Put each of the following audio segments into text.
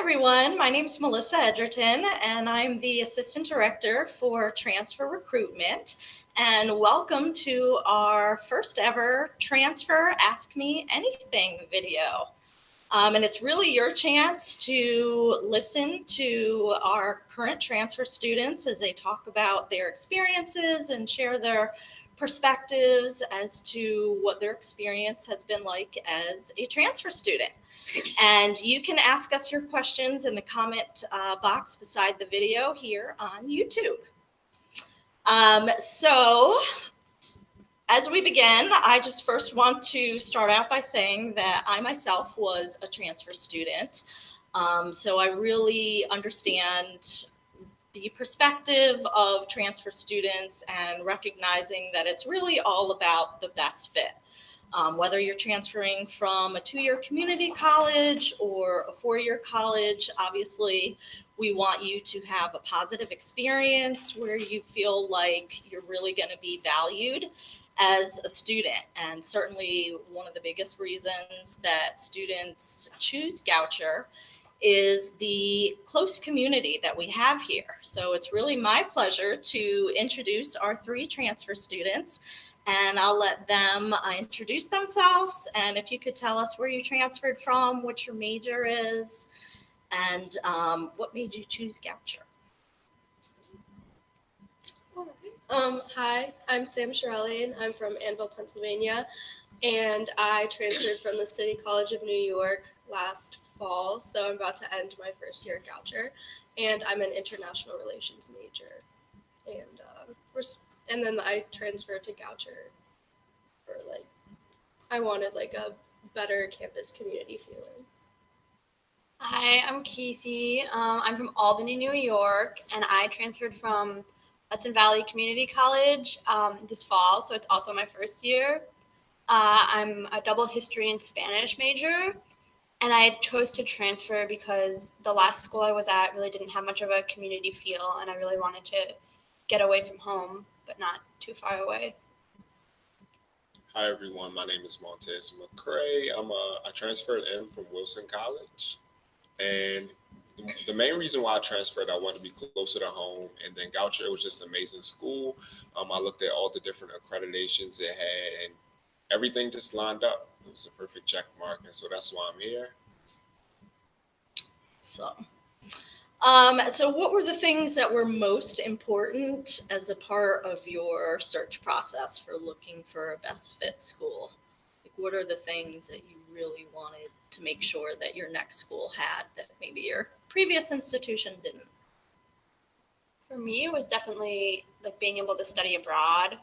everyone. My name is Melissa Edgerton, and I'm the Assistant Director for Transfer Recruitment. And welcome to our first ever Transfer Ask Me Anything video. And it's really your chance to listen to our current transfer students as they talk about their experiences and share their perspectives as to what their experience has been like as a transfer student. And you can ask us your questions in the comment box beside the video here on YouTube. So as we begin, I just first want to start out by saying that I myself was a transfer student. So I really understand the perspective of transfer students and recognizing that it's really all about the best fit. Whether you're transferring from a 2-year community college or a 4-year college, obviously we want you to have a positive experience where you feel like you're really going to be valued as a student. And certainly one of the biggest reasons that students choose Goucher is the close community that we have here. So it's really my pleasure to introduce our 3 transfer students, and I'll let them introduce themselves. And if you could tell us where you transferred from, what your major is, and what made you choose Goucher. Hi, I'm Sam Shirelli. I'm from Annville, Pennsylvania, and I transferred from the City College of New York last fall, so I'm about to end my first year at Goucher, and I'm an international relations major. And then I transferred to Goucher for I wanted a better campus community feeling. Hi, I'm Casey. I'm from Albany, New York, and I transferred from Hudson Valley Community College this fall, so it's also my first year. I'm a double history and Spanish major, and I chose to transfer because the last school I was at really didn't have much of a community feel, and I really wanted to get away from home, but not too far away. Hi everyone, my name is Montez McCray. I transferred in from Wilson College, and the main reason why I transferred, I wanted to be closer to home, and then Goucher was just an amazing school. I looked at all the different accreditations it had, and everything just lined up. It was a perfect check mark, and so that's why I'm here. So what were the things that were most important as a part of your search process for looking for a best fit school? Like, what are the things that you really wanted to make sure that your next school had that maybe your previous institution didn't? For me, it was definitely being able to study abroad,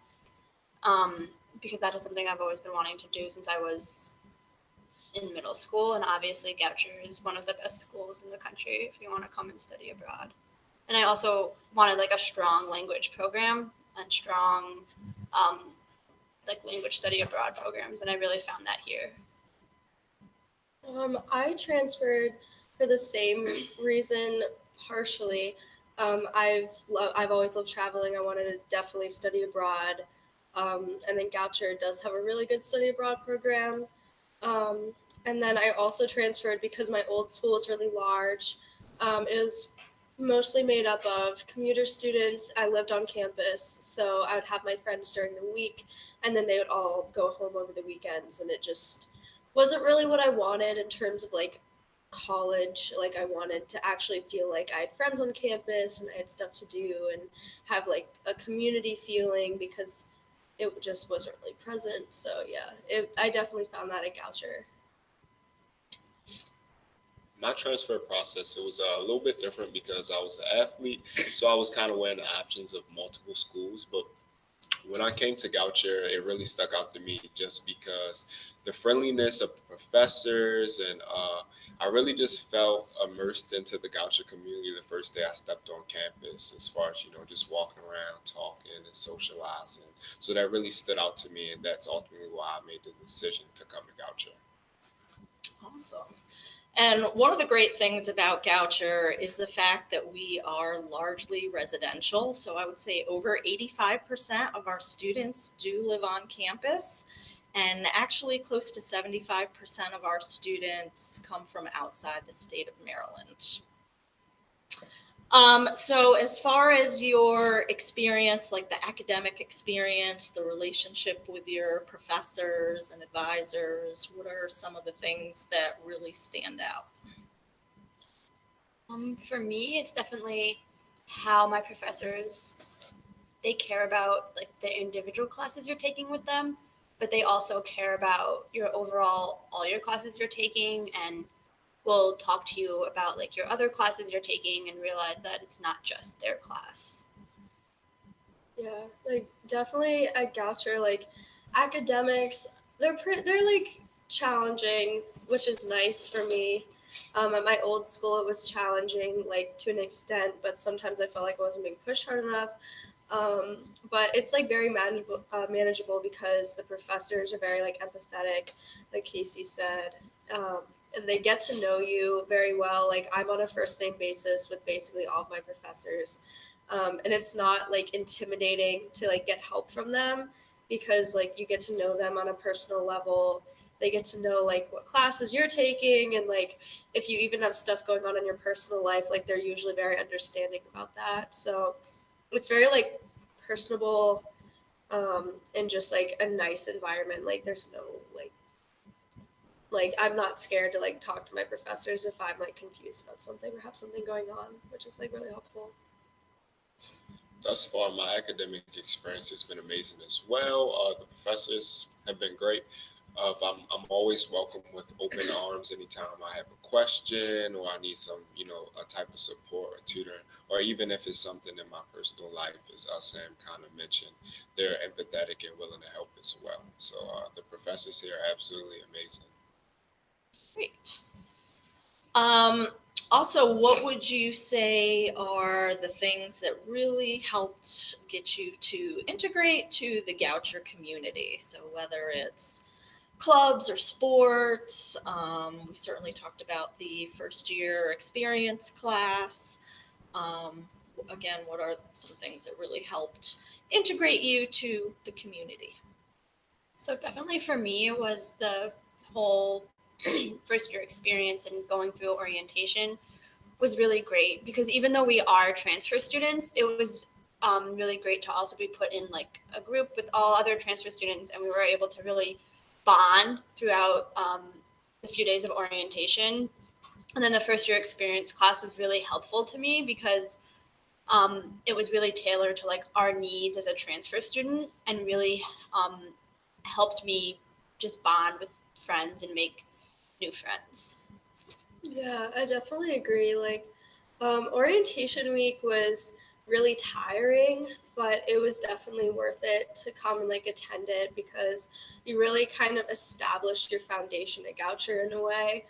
because that is something I've always been wanting to do since I was in middle school, and obviously Goucher is one of the best schools in the country if you want to come and study abroad. And I also wanted a strong language program and strong language study abroad programs, and I really found that here. I transferred for the same reason, partially. I've always loved traveling. I wanted to definitely study abroad, and then Goucher does have a really good study abroad program. And then I also transferred because my old school was really large. It was mostly made up of commuter students. I lived on campus, so I would have my friends during the week, and then they would all go home over the weekends, and it just wasn't really what I wanted in terms of college. I wanted to actually feel like I had friends on campus and I had stuff to do and have a community feeling, because it just wasn't really present. So yeah, I definitely found that at Goucher. My transfer process, it was a little bit different because I was an athlete, so I was kind of weighing the options of multiple schools. But when I came to Goucher, it really stuck out to me just because the friendliness of the professors, and I really just felt immersed into the Goucher community the first day I stepped on campus, as far as, just walking around, talking and socializing. So that really stood out to me, and that's ultimately why I made the decision to come to Goucher. Awesome. And one of the great things about Goucher is the fact that we are largely residential. So I would say over 85% of our students do live on campus. And actually, close to 75% of our students come from outside the state of Maryland. So as far as your experience, like the academic experience, the relationship with your professors and advisors, what are some of the things that really stand out? For me, it's definitely how my professors, they care about like the individual classes you're taking with them, but they also care about your overall all your classes you're taking, and will talk to you about like your other classes you're taking and realize that it's not just their class. Yeah, like definitely at Goucher, like academics, they're like challenging, which is nice for me. At my old school, it was challenging, like to an extent, but sometimes I felt like I wasn't being pushed hard enough. But it's like very manageable because the professors are very like empathetic, like Casey said, and they get to know you very well. Like I'm on a first name basis with basically all of my professors, and it's not like intimidating to like get help from them because like you get to know them on a personal level. They get to know like what classes you're taking, and like if you even have stuff going on in your personal life, like they're usually very understanding about that. So it's very like personable, and just like a nice environment. Like there's no like I'm not scared to like talk to my professors if I'm like confused about something or have something going on, which is like really helpful. Thus far, my academic experience has been amazing as well. The professors have been great. I'm always welcome with open arms anytime I have a question or I need some, a type of support or tutoring, or even if it's something in my personal life, as Sam kind of mentioned, they're empathetic and willing to help as well. So the professors here are absolutely amazing. Great. Also, what would you say are the things that really helped get you to integrate to the Goucher community? So whether it's clubs or sports, we certainly talked about the first year experience class. Again, what are some things that really helped integrate you to the community? So definitely for me, it was the whole first year experience and going through orientation was really great because even though we are transfer students, it was really great to also be put in like a group with all other transfer students, and we were able to really bond throughout the few days of orientation. And then the first year experience class was really helpful to me because it was really tailored to like our needs as a transfer student, and really helped me just bond with friends and make new friends. Yeah, I definitely agree. Like, orientation week was really tiring, but it was definitely worth it to come and like attend it because you really kind of established your foundation at Goucher in a way.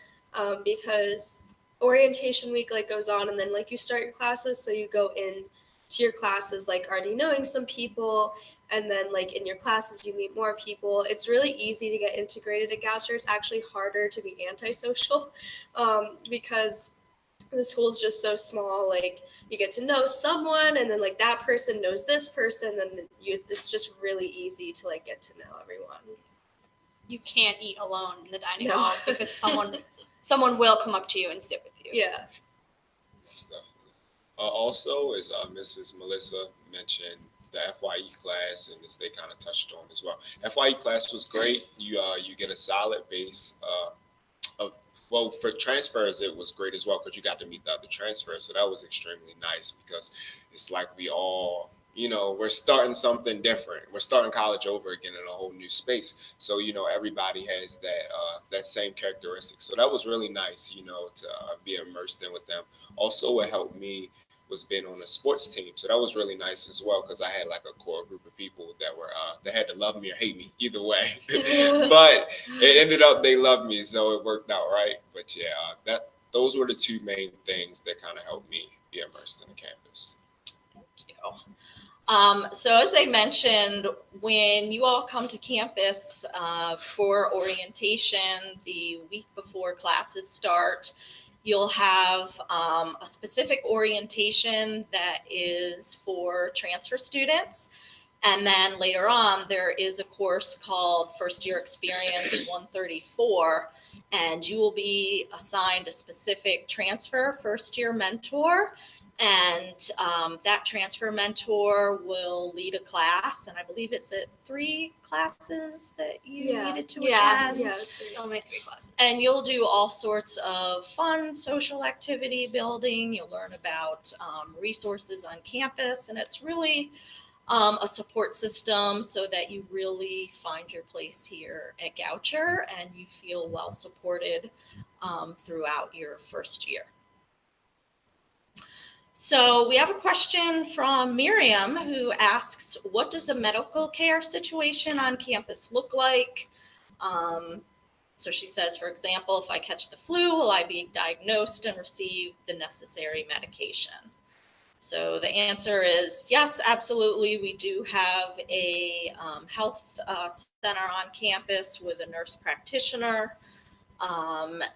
Because orientation week like goes on, and then like you start your classes, so you go in to your classes like already knowing some people, and then like in your classes you meet more people. It's really easy to get integrated at Goucher. It's actually harder to be antisocial, because the school's just so small. Like you get to know someone, and then like that person knows this person, and it's just really easy to like get to know everyone. You can't eat alone in the dining No. hall because someone will come up to you and sit with you. Yeah. Most definitely. Also, as Mrs. Melissa mentioned, the FYE class, and as they kind of touched on as well, FYE class was great. You get a solid base of, well, for transfers it was great as well because you got to meet the other transfers, so that was extremely nice because it's like we all, we're starting something different. We're starting college over again in a whole new space, so everybody has that same characteristic. So that was really nice, to be immersed in with them. Also, what helped me was being on a sports team, so that was really nice as well because I had like a core group of people that were that had to love me or hate me either way. But it ended up they loved me, so it worked out right. But yeah, those were the two main things that kind of helped me be immersed in the campus. Thank you. So as I mentioned, when you all come to campus for orientation the week before classes start, you'll have a specific orientation that is for transfer students. And then later on, there is a course called First Year Experience 134, and you will be assigned a specific transfer first year mentor. And that transfer mentor will lead a class, and I believe it's at 3 classes that you Yeah. needed to Yeah. attend. Only 3 classes. And you'll do all sorts of fun social activity building. You'll learn about resources on campus, and it's really a support system so that you really find your place here at Goucher and you feel well supported throughout your first year. So we have a question from Miriam who asks, what does the medical care situation on campus look like? So she says, for example, if I catch the flu, will I be diagnosed and receive the necessary medication? So the answer is yes, absolutely. We do have a health center on campus with a nurse practitioner.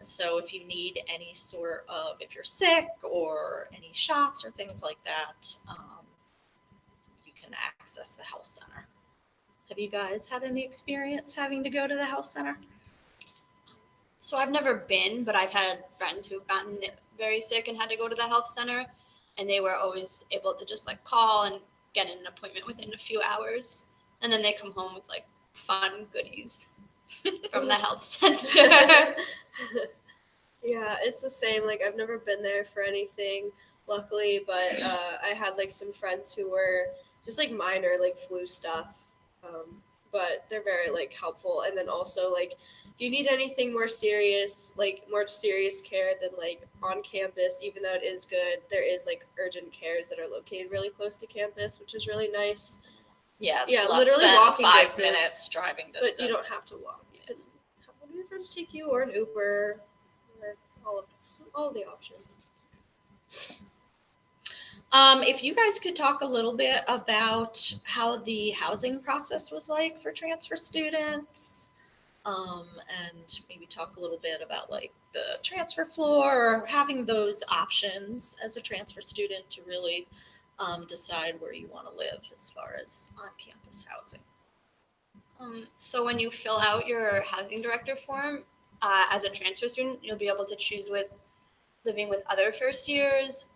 So if you need any sort of, if you're sick or any shots or things like that, you can access the health center. Have you guys had any experience having to go to the health center? So I've never been, but I've had friends who've gotten very sick and had to go to the health center, and they were always able to just like call and get an appointment within a few hours, and then they come home with like fun goodies from the health center. Yeah, it's the same. Like, I've never been there for anything, luckily, but I had like some friends who were just like minor, like flu stuff. But they're very like helpful. And then also, like, if you need anything more serious, like more serious care than like on campus, even though it is good, there is like urgent cares that are located really close to campus, which is really nice. Yeah, it's Yeah, less literally than walking 5 distance, minutes driving distance. But you don't have to walk. You can have one of your friends take you, or an Uber, or all of the options. If you guys could talk a little bit about how the housing process was like for transfer students, and maybe talk a little bit about like the transfer floor, or having those options as a transfer student to really decide where you want to live as far as on-campus housing. So when you fill out your housing director form, as a transfer student, you'll be able to choose with living with other first years,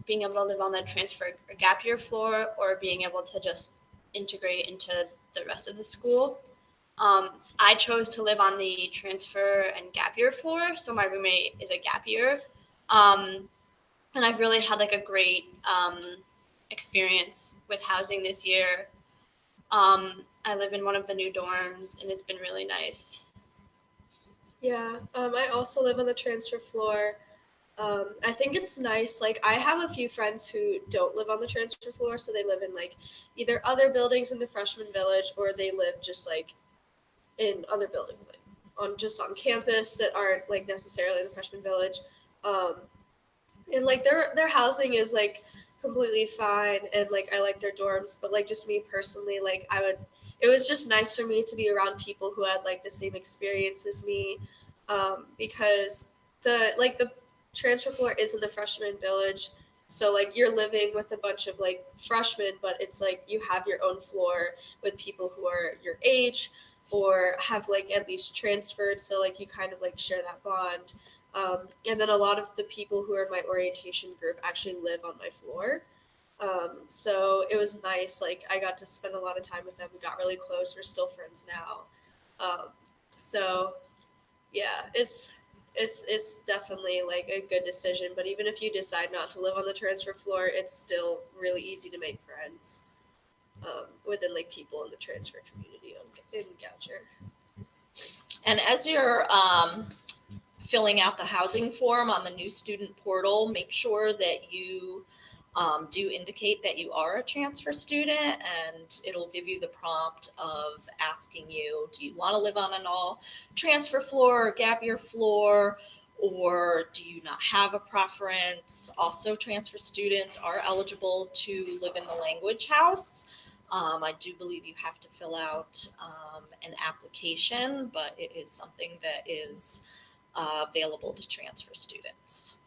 being able to live on the transfer or gap year floor, or being able to just integrate into the rest of the school. I chose to live on the transfer and gap year floor, so my roommate is a gap year, and I've really had like a great experience with housing this year. I live in one of the new dorms, and it's been really nice. Yeah, I also live on the transfer floor. I think it's nice. Like, I have a few friends who don't live on the transfer floor, so they live in like either other buildings in the freshman village, or they live just like in other buildings, like on campus that aren't like necessarily in the freshman village. And like their housing is like completely fine, and like I like their dorms, but like just me personally, like it was just nice for me to be around people who had like the same experience as me, because the transfer floor is in the freshman village, so like you're living with a bunch of like freshmen, but it's like you have your own floor with people who are your age or have like at least transferred, so like you kind of like share that bond. And then a lot of the people who are in my orientation group actually live on my floor. So it was nice. Like, I got to spend a lot of time with them. We got really close. We're still friends now. So yeah, it's definitely like a good decision. But even if you decide not to live on the transfer floor, it's still really easy to make friends within like people in the transfer community in Goucher. And as you're filling out the housing form on the new student portal, make sure that you do indicate that you are a transfer student, and it'll give you the prompt of asking you, do you want to live on an all transfer floor or gap year floor, or do you not have a preference? Also, transfer students are eligible to live in the language house. I do believe you have to fill out an application, but it is something that is available to transfer students.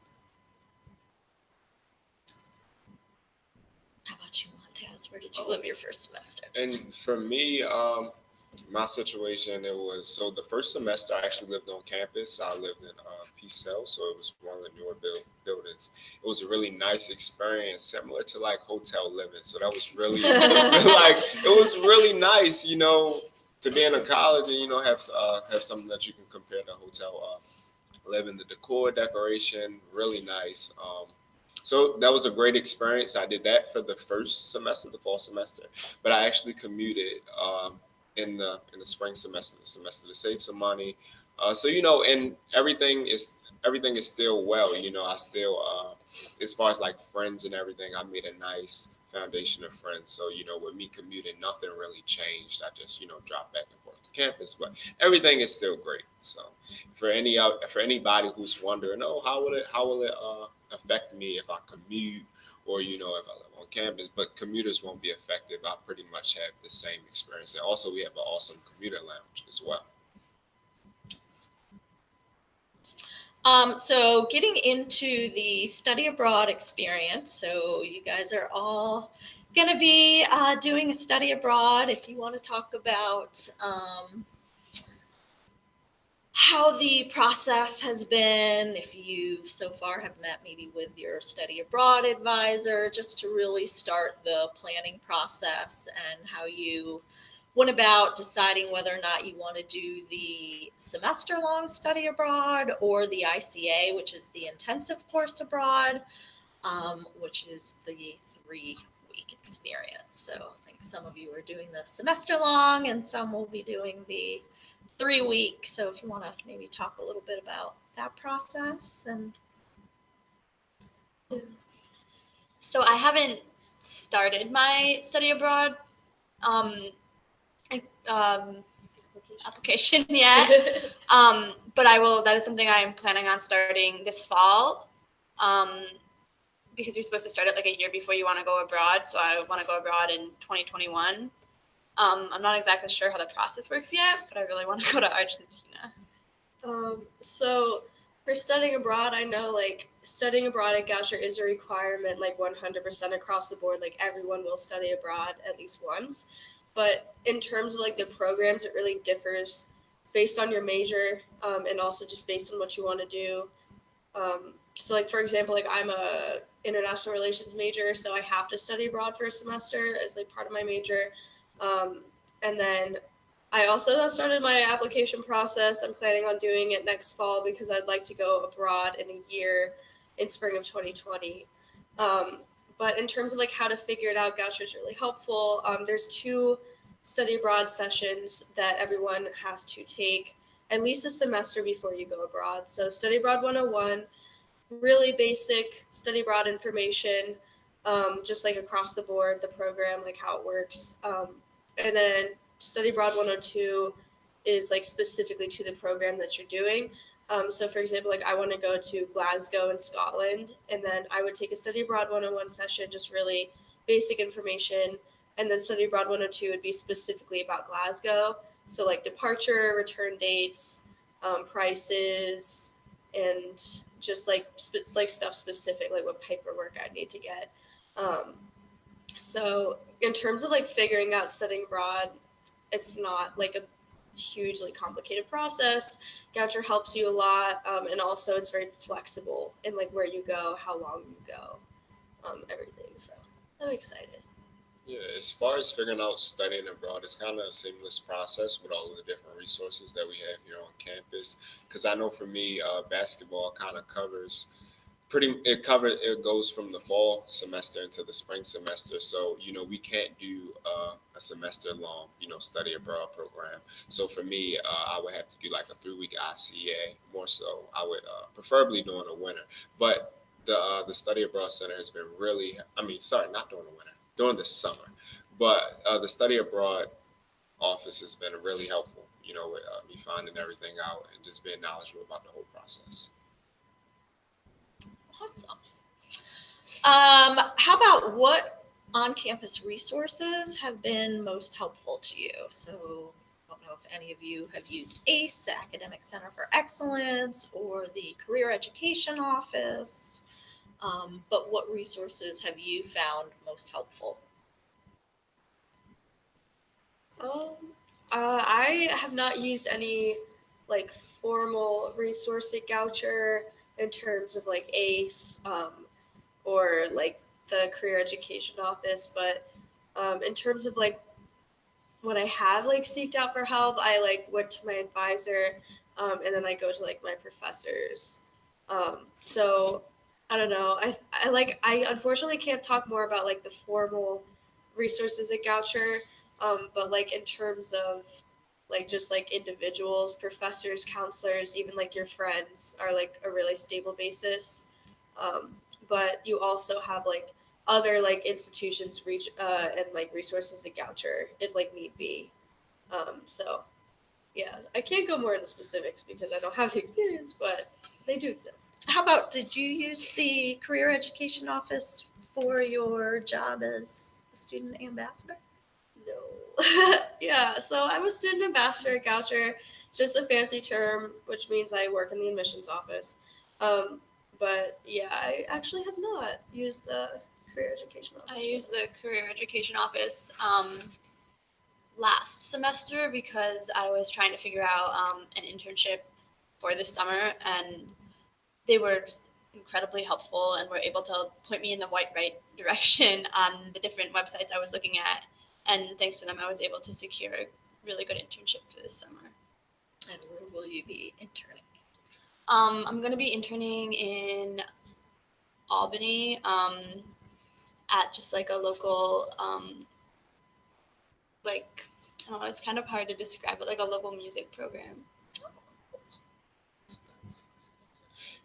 How about you, Wanda? Taz, where did you live your first semester? And for me, my situation, it was so the first semester I actually lived on campus. I lived in Peace Cell, so it was one of the newer buildings. It was a really nice experience, similar to like hotel living. So that was really like it was really nice, to be in a college and have something that you can compare to hotel living. The decor, decoration, really nice. So that was a great experience. I did that for the first semester, the fall semester, but I actually commuted in the spring semester, the semester to save some money. So and everything is still well. I still, as far as like friends and everything, I made a nice foundation of friends. So with me commuting, nothing really changed. I just dropped back and forth to campus, but everything is still great. So for anybody who's wondering, oh, how will it affect me if I commute or if I live on campus, but commuters won't be affected. I pretty much have the same experience. And also we have an awesome commuter lounge as well. So getting into the study abroad experience, so you guys are all going to be doing a study abroad. If you want to talk about how the process has been, if you so far have met maybe with your study abroad advisor, just to really start the planning process and how you went about deciding whether or not you want to do the semester-long study abroad or the ICA, which is the intensive course abroad, which is the 3-week experience. So I think some of you are doing the semester-long and some will be doing the 3 weeks. So if you want to maybe talk a little bit about that process. And So I haven't started my study abroad application yet, but I will. That is something I'm planning on starting this fall, because you're supposed to start it like a year before you want to go abroad. So I want to go abroad in 2021. I'm not exactly sure how the process works yet, but I really want to go to Argentina. So for studying abroad, I know like studying abroad at Goucher is a requirement, like 100% across the board. Like everyone will study abroad at least once. But in terms of like the programs, it really differs based on your major, and also just based on what you want to do. So like for example, like I'm a international relations major, so I have to study abroad for a semester as like part of my major. And then I also have started my application process. I'm planning on doing it next fall because I'd like to go abroad in a year in spring of 2020. But in terms of like how to figure it out, Goucher is really helpful. There's 2 study abroad sessions that everyone has to take at least a semester before you go abroad. So Study Abroad 101, really basic study abroad information, just like across the board, the program, like how it works. And then Study Abroad 102 is like specifically to the program that you're doing. So for example, like I want to go to Glasgow in Scotland, and then I would take a Study Abroad 101 session, just really basic information. And then Study Abroad 102 would be specifically about Glasgow. So like departure, return dates, prices, and just like stuff specific, like what paperwork I need to get. So in terms of like figuring out studying abroad, it's not like a hugely complicated process. Goucher helps you a lot, and also it's very flexible in like where you go, how long you go, everything. So I'm excited. Yeah, as far as figuring out studying abroad, it's kind of a seamless process with all of the different resources that we have here on campus. Because I know for me, basketball kind of it goes from the fall semester into the spring semester. So we can't do a semester long study abroad program. So for me, I would have to do like a 3-week ICA. More so, I would preferably during the winter. But the study abroad center has been really, not during the winter, during the summer. But the study abroad office has been really helpful, with me finding everything out and just being knowledgeable about the whole process. awesome. How about what on-campus resources have been most helpful to you? So I don't know if any of you have used ACE, the Academic Center for Excellence, or the Career Education Office, but what resources have you found most helpful? Um, I have not used any like formal resource at Goucher in terms of like ACE or like the career education office, but in terms of like when I have like seeked out for help, I like went to my advisor, and then I go to like my professors. So I don't know. I unfortunately can't talk more about like the formal resources at Goucher, but like in terms of like just like individuals, professors, counselors, even like your friends are like a really stable basis. Um, but you also have like other like institutions reach and like resources at Goucher if like need be. So yeah, I can't go more into specifics because I don't have the experience, but they do exist. How about, did you use the career education office for your job as a student ambassador? No. Yeah, so I'm a student ambassador at Goucher. It's just a fancy term, which means I work in the admissions office. But yeah, I actually have not used the career education office. I used the career education office last semester because I was trying to figure out an internship for this summer, and they were incredibly helpful and were able to point me in the right direction on the different websites I was looking at. And thanks to them, I was able to secure a really good internship for this summer. And where will you be interning? I'm going to be interning in Albany at just like a local, like, I don't know, it's kind of hard to describe, but like a local music program.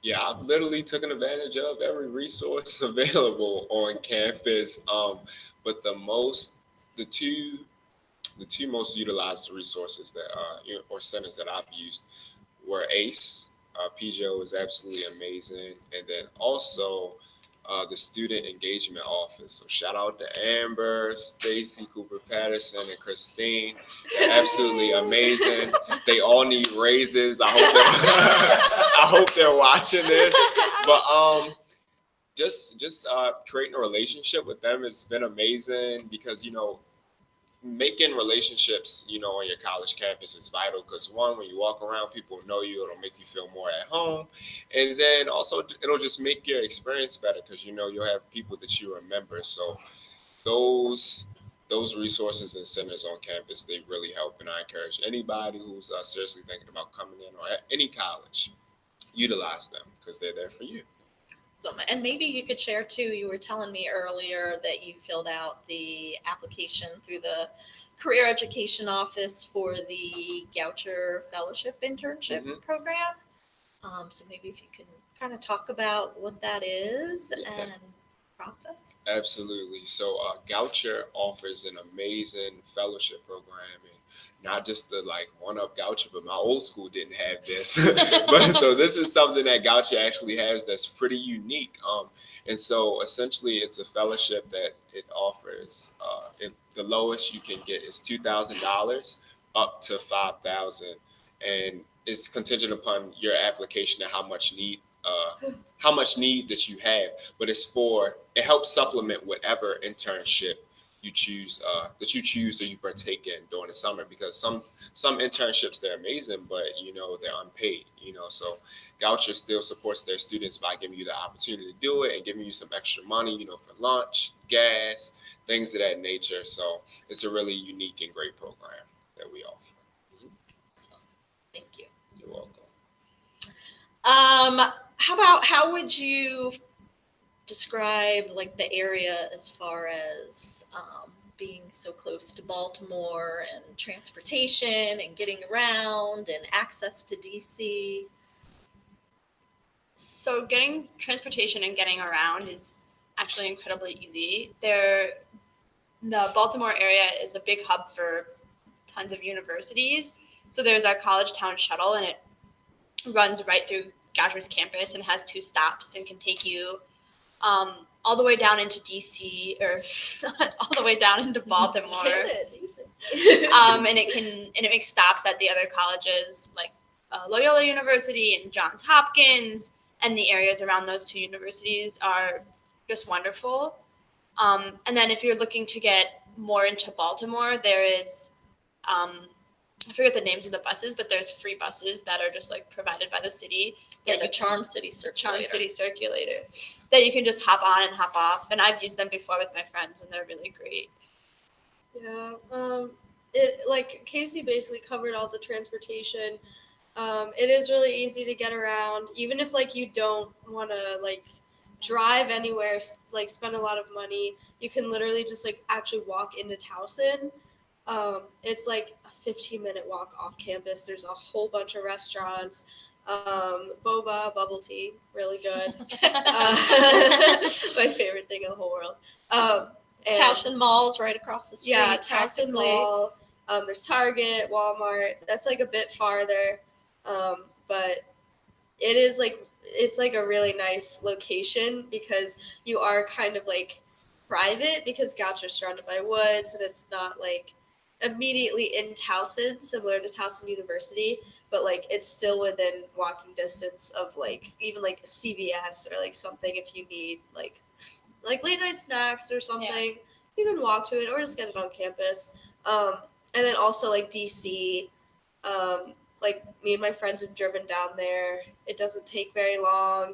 Yeah, I've literally taken advantage of every resource available on campus. But the two, the two most utilized resources that or centers that I've used were ACE. PJO is absolutely amazing, and then also the Student Engagement Office. So shout out to Amber, Stacy, Cooper Patterson, and Christine. They're absolutely amazing. They all need raises. I hope I hope they're watching this. But just creating a relationship with them has been amazing because making relationships on your college campus is vital because one, when you walk around, people know you. It'll make you feel more at home, and then also it'll just make your experience better because you'll have people that you remember. So those resources and centers on campus, they really help, and I encourage anybody who's seriously thinking about coming in or at any college, utilize them because they're there for you. And maybe you could share too, you were telling me earlier that you filled out the application through the career education office for the Goucher Fellowship Internship Program. So maybe if you can kind of talk about what that is and process. Absolutely. So Goucher offers an amazing fellowship program, and not just the like one up Goucher, but my old school didn't have this. But so this is something that Goucher actually has that's pretty unique. And so essentially, it's a fellowship that it offers. The lowest you can get is $2,000, up to $5,000, and it's contingent upon your application and how much need that you have. But it helps supplement whatever internship you choose or you partake in during the summer, because some internships, they're amazing, but they're unpaid. So Goucher still supports their students by giving you the opportunity to do it and giving you some extra money, for lunch, gas, things of that nature. So it's a really unique and great program that we offer. So, thank you. You're welcome. How would you describe like the area as far as being so close to Baltimore and transportation and getting around and access to DC? So getting transportation and getting around is actually incredibly easy. The Baltimore area is a big hub for tons of universities. So there's a college town shuttle, and it runs right through Goucher's campus and has 2 stops and can take you all the way down into DC or all the way down into Baltimore. And it makes stops at the other colleges like Loyola University and Johns Hopkins, and the areas around those 2 universities are just wonderful. And then if you're looking to get more into Baltimore, there is I forget the names of the buses, but there's free buses that are just like provided by the city. Yeah, the Charm City Circulator. Charm City Circulator that you can just hop on and hop off. And I've used them before with my friends, and they're really great. Yeah. It like Casey basically covered all the transportation. It is really easy to get around, even if like you don't want to like drive anywhere, like spend a lot of money. You can literally just like actually walk into Towson. It's like a 15-minute walk off campus. There's a whole bunch of restaurants. Boba, bubble tea, really good. My favorite thing in the whole world. And Towson Mall's right across the street. yeah, Towson practically. Mall. There's Target, Walmart. That's like a bit farther, but it is like it's like a really nice location because you are kind of like private because Goucher's surrounded by woods and it's not like immediately in Towson, similar to Towson University, but like it's still within walking distance of like even like CVS or like something if you need like late night snacks or something. You can walk to it or just get it on campus. And then also like DC, like me and my friends have driven down there. It doesn't take very long.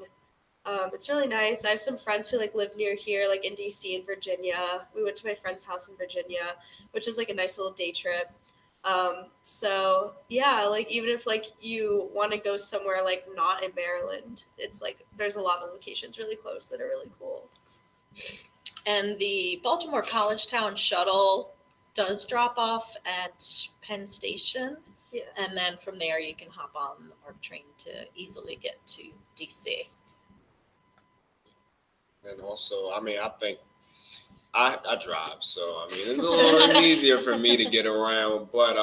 It's really nice. I have some friends who like live near here, like in DC and Virginia. We went to my friend's house in Virginia, which is like a nice little day trip. So yeah, like even if like you want to go somewhere like not in Maryland, it's like there's a lot of locations really close that are really cool. And the Baltimore College Town shuttle does drop off at Penn Station. Yeah. And then from there you can hop on or train to easily get to DC. And also, I mean, I think I drive, so I mean, it's a little easier for me to get around. But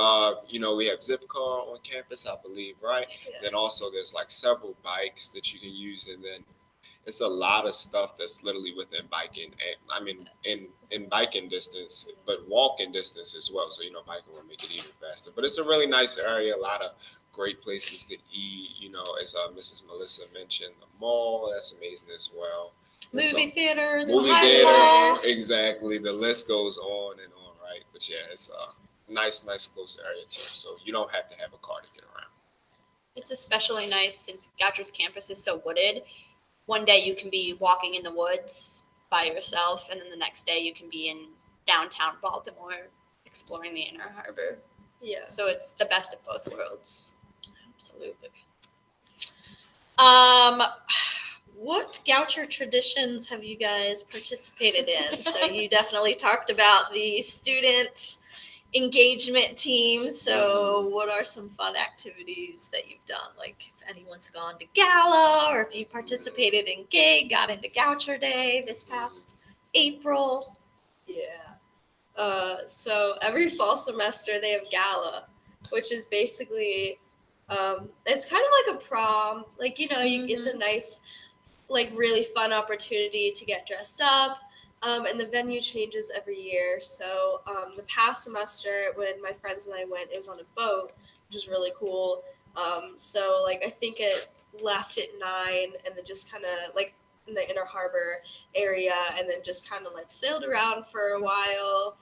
you know, we have Zipcar on campus, I believe, right? Yeah. Then also there's like several bikes that you can use, and then it's a lot of stuff that's literally within biking. And I mean, in biking distance, but walking distance as well. So you know, biking will make it even faster. But it's a really nice area. A lot of great places to eat. You know, as Mrs. Melissa mentioned, the mall that's amazing as well. Movie theaters, Movie Ohio. theater, exactly. The list goes on and on, right? But yeah, it's a nice, close area too. So you don't have to have a car to get around. It's especially nice since Goucher's campus is so wooded. One day you can be walking in the woods by yourself, and then the next day you can be in downtown Baltimore exploring the Inner Harbor. Yeah. So it's the best of both worlds. Absolutely. What Goucher traditions have you guys participated in? So you definitely talked about the student engagement team. So what are some fun activities that you've done? Like if anyone's gone to gala or if you participated in GIG, got into Goucher Day this past April. Yeah. So every fall semester they have gala, which is basically it's kind of like a prom. Like, you know, it's a nice, like really fun opportunity to get dressed up. And the venue changes every year. So the past semester when my friends and I went, it was on a boat, which is really cool. So like I think it left at 9 and then just kind of like in the Inner Harbor area and then just kind of like sailed around for a while.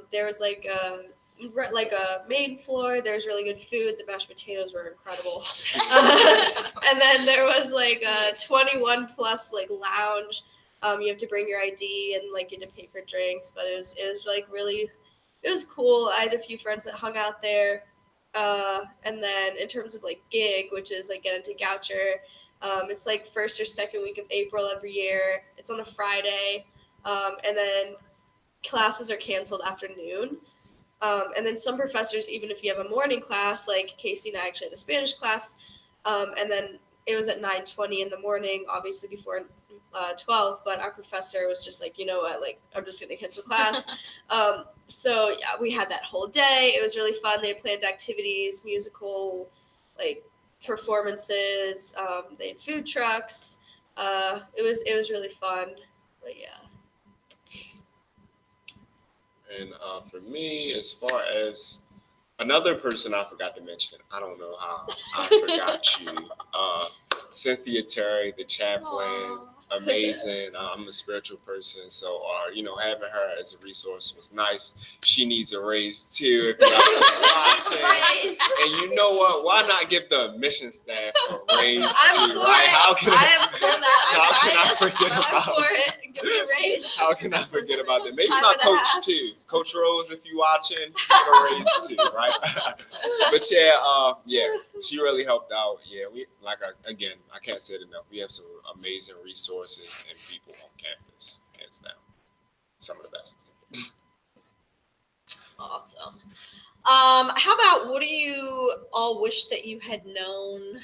There was like a main floor. There was really good food. The mashed potatoes were incredible. And then there was like a 21 plus like lounge. You have to bring your ID and like you had to pay for drinks, but it was like really, it was cool. I had a few friends that hung out there. And then in terms of like GIG, which is like get into Goucher, it's like first or second week of April every year. It's on a Friday. And then classes are canceled after noon. And then some professors, even if you have a morning class, like Casey and I actually had a Spanish class, and then it was at 9:20 in the morning, obviously before 12, but our professor was just like, you know what, like, I'm just going to cancel class. So yeah, we had that whole day. It was really fun. They had planned activities, musical, like, performances. They had food trucks. It was really fun, but yeah. And for me, as far as another person I forgot to mention, I don't know how I forgot you. Cynthia Terry, the chaplain. Aww. amazing. I'm a spiritual person, so having her as a resource was nice. She needs a raise too. If you're watching, and you know what? Why not give the admission staff a raise too? Right? How can I forget about it? Give me a raise. How can I forget about that? Maybe my coach too, Coach Rose, if you watching, give a raise too, right? But yeah, she really helped out. Yeah, I can't say it enough. We have some amazing resources and people on campus, hands down. Some of the best. Awesome. How about, what do you all wish that you had known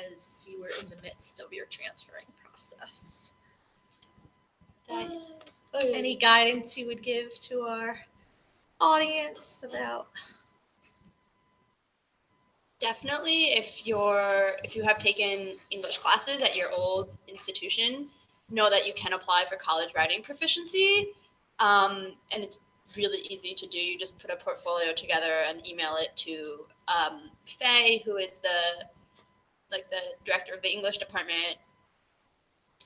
as you were in the midst of your transferring process? Any guidance you would give to our audience about? Definitely, if you have taken English classes at your old institution, know that you can apply for college writing proficiency, and it's really easy to do. You just put a portfolio together and email it to Faye, who is the director of the English department.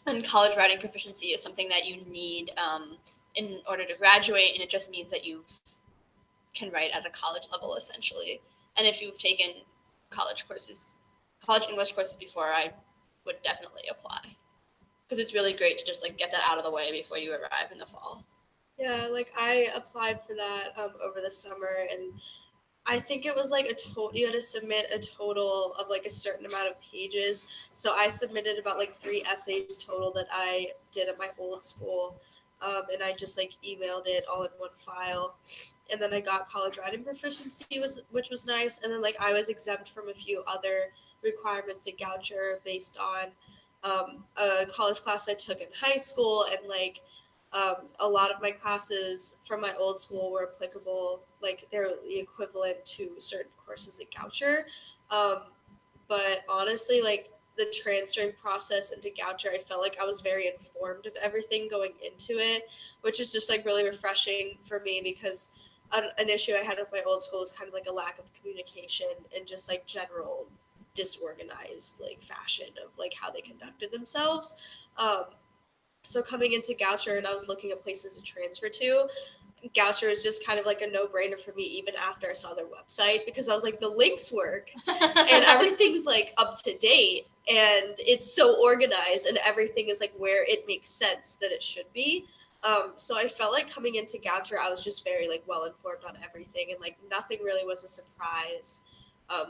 And college writing proficiency is something that you need in order to graduate, and it just means that you can write at a college level essentially. And if you've taken college English courses before, I would definitely apply, because it's really great to just get that out of the way before you arrive in the fall. Yeah, I applied for that over the summer, and I think it was you had to submit a total of a certain amount of pages. So I submitted about 3 essays total that I did at my old school, and I just emailed it all in one file. And then I got college writing proficiency, which was nice. And then I was exempt from a few other requirements at Goucher based on a college class I took in high school, and a lot of my classes from my old school were applicable, they're the equivalent to certain courses at Goucher. But honestly, the transferring process into Goucher, I felt I was very informed of everything going into it, which is just really refreshing for me, because an issue I had with my old school was kind of a lack of communication and just general disorganized fashion of how they conducted themselves. So coming into Goucher, and I was looking at places to transfer to, Goucher is just kind of a no-brainer for me, even after I saw their website, because I was the links work and everything's up to date, and it's so organized, and everything is where it makes sense that it should be. So I felt coming into Goucher, I was just very well informed on everything, and nothing really was a surprise,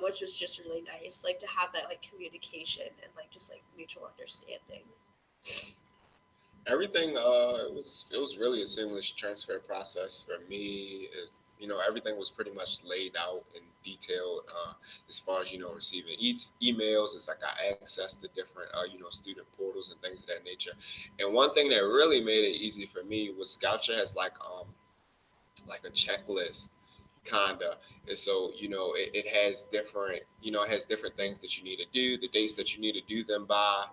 which was just really nice, to have that communication and just mutual understanding. Everything it was really a seamless transfer process for me. Everything was pretty much laid out and detailed as far as receiving emails. It's I access to different student portals and things of that nature. And one thing that really made it easy for me was Goucher has a checklist kinda, and so it has different things that you need to do, the dates that you need to do them by,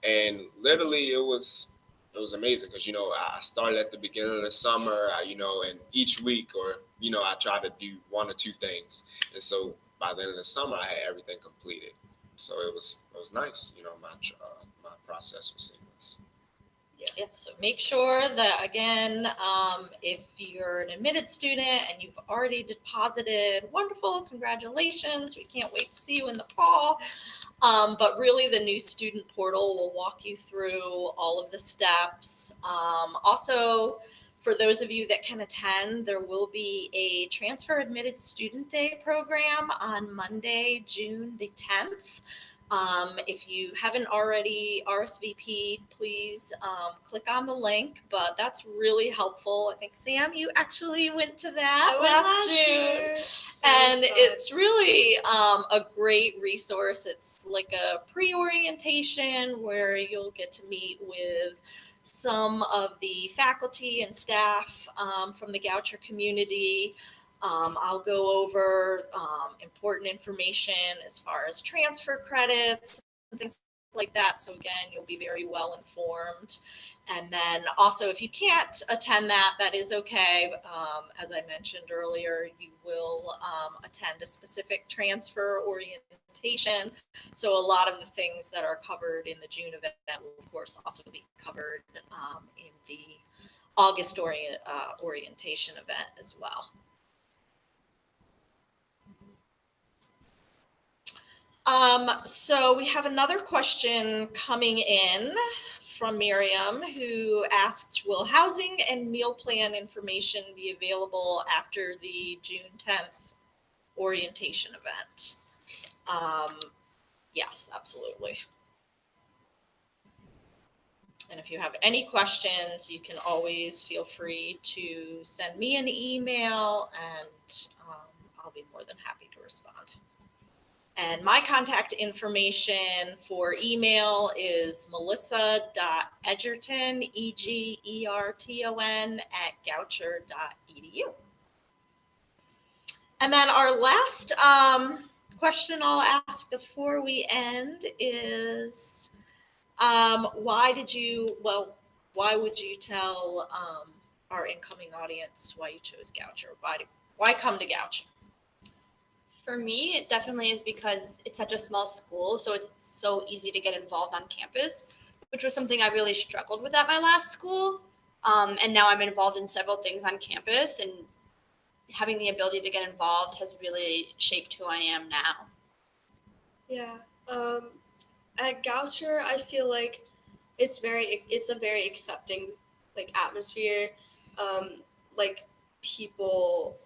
and literally it was amazing, because I started at the beginning of the summer, and each week, or I try to do 1 or 2 things, and so by the end of the summer I had everything completed. So it was nice. My process was seamless. Yeah, so make sure that, again, if you're an admitted student and you've already deposited, wonderful, congratulations. We can't wait to see you in the fall. But really, the new student portal will walk you through all of the steps. Also, for those of you that can attend, there will be a Transfer Admitted Student Day program on Monday, June the 10th. If you haven't already RSVP'd, please click on the link, but that's really helpful. I think, Sam, you actually went to that last June. And it's really a great resource. It's a pre-orientation where you'll get to meet with some of the faculty and staff from the Goucher community. I'll go over important information as far as transfer credits and things like that. So again, you'll be very well informed. And then also, if you can't attend that, that is okay. As I mentioned earlier, you will attend a specific transfer orientation. So a lot of the things that are covered in the June event will, of course, also be covered in the August orientation event as well. So we have another question coming in from Miriam, who asks, will housing and meal plan information be available after the June 10th orientation event? Yes, absolutely. And if you have any questions, you can always feel free to send me an email, and I'll be more than happy to respond. And my contact information for email is melissa.egerton, EGERTON, @goucher.edu. And then our last question I'll ask before we end is, why would you tell our incoming audience why you chose Goucher? Why come to Goucher? For me, it definitely is because it's such a small school, so it's so easy to get involved on campus, which was something I really struggled with at my last school. And now I'm involved in several things on campus, and having the ability to get involved has really shaped who I am now. Yeah. At Goucher, I feel like it's a very accepting like atmosphere. Like people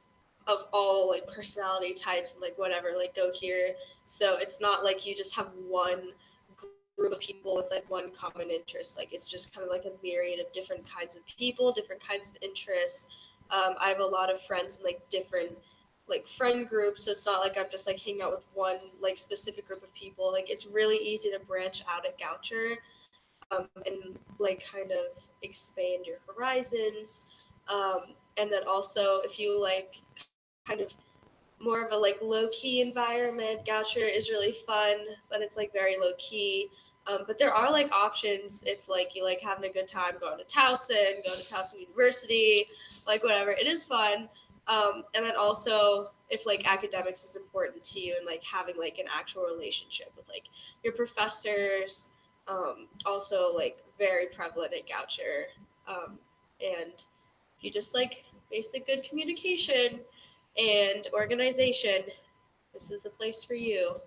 of all like personality types and like whatever like go here. So it's not like you just have one group of people with like one common interest. Like it's just kind of like a myriad of different kinds of people, different kinds of interests. I have a lot of friends in like different like friend groups, so it's not like I'm just like hanging out with one like specific group of people. Like it's really easy to branch out at Goucher, and like kind of expand your horizons. And then also if you like kind of more of a like low key environment, Goucher is really fun, but it's like very low key. But there are like options if like you like having a good time going to Towson, going to Towson University, like whatever. It is fun. And then also if like academics is important to you and like having like an actual relationship with like your professors, also like very prevalent at Goucher. And if you just like basic good communication and organization, this is the place for you.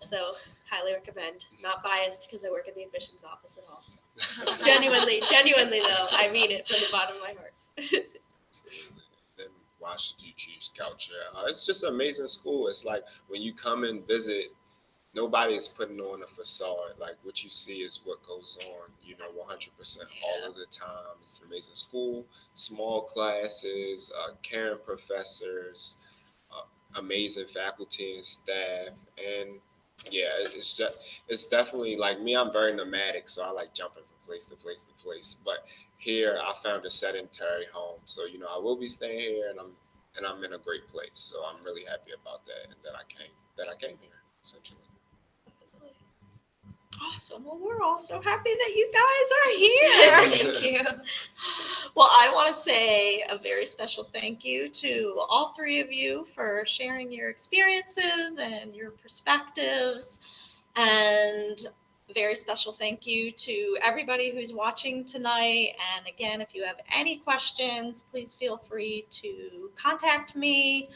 So highly recommend. Not biased because I work in the admissions office at all. Genuinely though, I mean it from the bottom of my heart. Then why should you choose Goucher? It's just an amazing school. It's like when you come and visit, nobody is putting on a facade. Like what you see is what goes on, 100% all of the time. It's an amazing school, small classes, caring professors, amazing faculty and staff. And yeah, it's definitely like me. I'm very nomadic, so I like jumping from place to place to place. But here, I found a sedentary home, so I will be staying here, and I'm in a great place. So I'm really happy about that, and that I came here essentially. Awesome. Well, we're all so happy that you guys are here. Thank you. Well, I want to say a very special thank you to all three of you for sharing your experiences and your perspectives. And a very special thank you to everybody who's watching tonight. And again, if you have any questions, please feel free to contact me.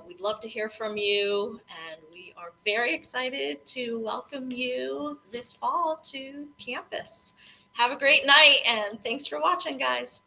We'd love to hear from you, and we are very excited to welcome you this fall to campus. Have a great night, and thanks for watching, guys.